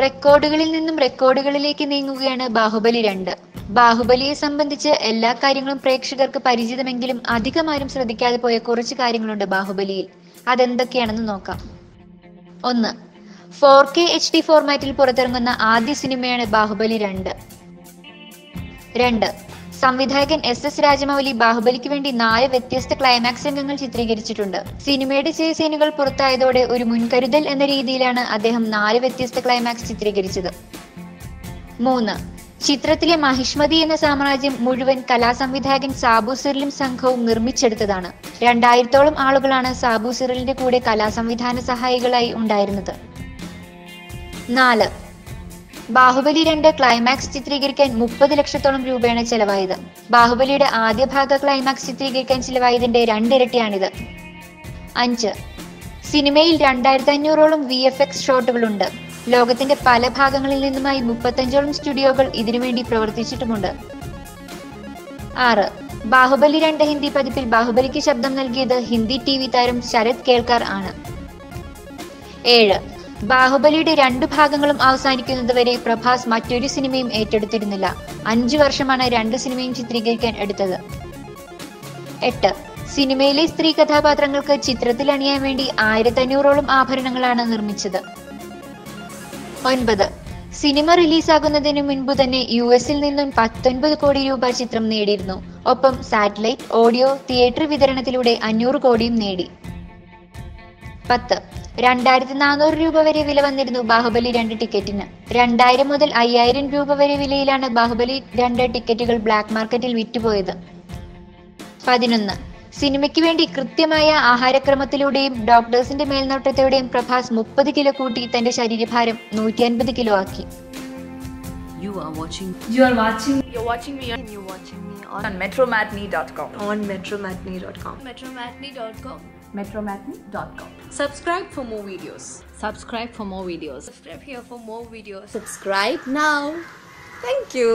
റെക്കോർഡുകളിൽ നിന്നും റെക്കോർഡുകളിലേക്ക് നീങ്ങുകയാണ് ബാഹുബലി 2. ബാഹുബലിയെ സംബന്ധിച്ച് എല്ലാ കാര്യങ്ങളും പ്രേക്ഷകർക്ക് പരിചിതമെങ്കിലും അധികമാരും ശ്രദ്ധിക്കാതെ പോയ കുറച്ച് കാര്യങ്ങളുണ്ട് ബാഹുബലിയിൽ. അതെന്തൊക്കെയാണെന്ന് നോക്കാം. 1. 4K HD ഫോർമാറ്റിൽ പുറത്തിറങ്ങുന്ന ആദ്യ സിനിമയാണ് ബാഹുബലി 2. 2. സംവിധായകൻ SS രാജമൗലി ബാഹുബലിക്ക് വേണ്ടി 4 വ്യത്യസ്ത ക്ലൈമാക്സ് രംഗങ്ങൾ ചിത്രീകരിച്ചിട്ടുണ്ട്. സിനിമയുടെ ചില സീനുകൾ പുറത്തായതോടെ ഒരു മുൻകരുതൽ എന്ന രീതിയിലാണ് അദ്ദേഹം 4 വ്യത്യസ്ത ക്ലൈമാക്സ് ചിത്രീകരിച്ചത്. 3. ചിത്രത്തിലെ മഹിഷ്മതി എന്ന സാമ്രാജ്യം മുഴുവൻ കലാസംവിധായകൻ സാബു സിറിലും സംഘവും നിർമ്മിച്ചെടുത്തതാണ്. 2000-ഓളം ആളുകളാണ് സാബു സിറിലിന്റെ കൂടെ കലാസംവിധാന സഹായികളായി ഉണ്ടായിരുന്നത്. 4. ബാഹുബലി 2 ക്ലൈമാക്സ് ചിത്രീകരിക്കാൻ 30 ലക്ഷത്തോളം രൂപയാണ് ചെലവായത്. ബാഹുബലിയുടെ ആദ്യ ഭാഗ ക്ലൈമാക്സ് ചിത്രീകരിക്കാൻ ചിലവായതിന്റെ 2 ഇരട്ടിയാണിത്. 5. സിനിമയിൽ 2500-ഓളം VFX ഷോട്ടുകളുണ്ട്. ലോകത്തിന്റെ പല ഭാഗങ്ങളിൽ നിന്നുമായി 35ഓളം സ്റ്റുഡിയോകൾ ഇതിനുവേണ്ടി പ്രവർത്തിച്ചിട്ടുമുണ്ട്. 6. ബാഹുബലി 2 ഹിന്ദി പതിപ്പിൽ ബാഹുബലിക്ക് ശബ്ദം നൽകിയത് ഹിന്ദി TV താരം ശരത് കേൽക്കർ ആണ്. 7. ബാഹുബലിയുടെ 2 ഭാഗങ്ങളും അവസാനിക്കുന്നതുവരെ പ്രഭാസ് മറ്റൊരു സിനിമയും ഏറ്റെടുത്തിരുന്നില്ല. 5 വർഷമാണ് 2 സിനിമയും ചിത്രീകരിക്കാൻ എടുത്തത്. 8. സിനിമയിലെ സ്ത്രീ കഥാപാത്രങ്ങൾക്ക് ചിത്രത്തിൽ അണിയാൻ വേണ്ടി 1500-ഓളം ആഭരണങ്ങളാണ് നിർമ്മിച്ചത്. 9. സിനിമ റിലീസാകുന്നതിന് മുൻപ് തന്നെ US-ൽ നിന്നും 19 കോടി രൂപ ചിത്രം നേടിയിരുന്നു. ഒപ്പം സാറ്റലൈറ്റ്, ഓഡിയോ, തിയേറ്റർ വിതരണത്തിലൂടെ 500 കോടിയും നേടി. 10. 2400 രൂപ വരെ വില വന്നിരുന്നു ബാഹുബലി 2 ടിക്കറ്റിന്. 2000 മുതൽ 5000 രൂപ വരെ വിലയിലാണ് ബാഹുബലി 2 ടിക്കറ്റുകൾ ബ്ലാക്ക് മാർക്കറ്റിൽ വിറ്റുപോയത്. 11. സിനിമയ്ക്ക് വേണ്ടി കൃത്യമായ ആഹാരക്രമത്തിലൂടെയും ഡോക്ടേഴ്സിന്റെ മേൽനോട്ടത്തോടെയും പ്രഭാസ് 30 കിലോ കൂട്ടി തന്റെ ശരീരഭാരം 150 കിലോ ആക്കി. You're watching me on metromatney.com. metromatney.com. Subscribe for more videos. Subscribe for more videos. Subscribe here for more videos. Subscribe now. Thank you.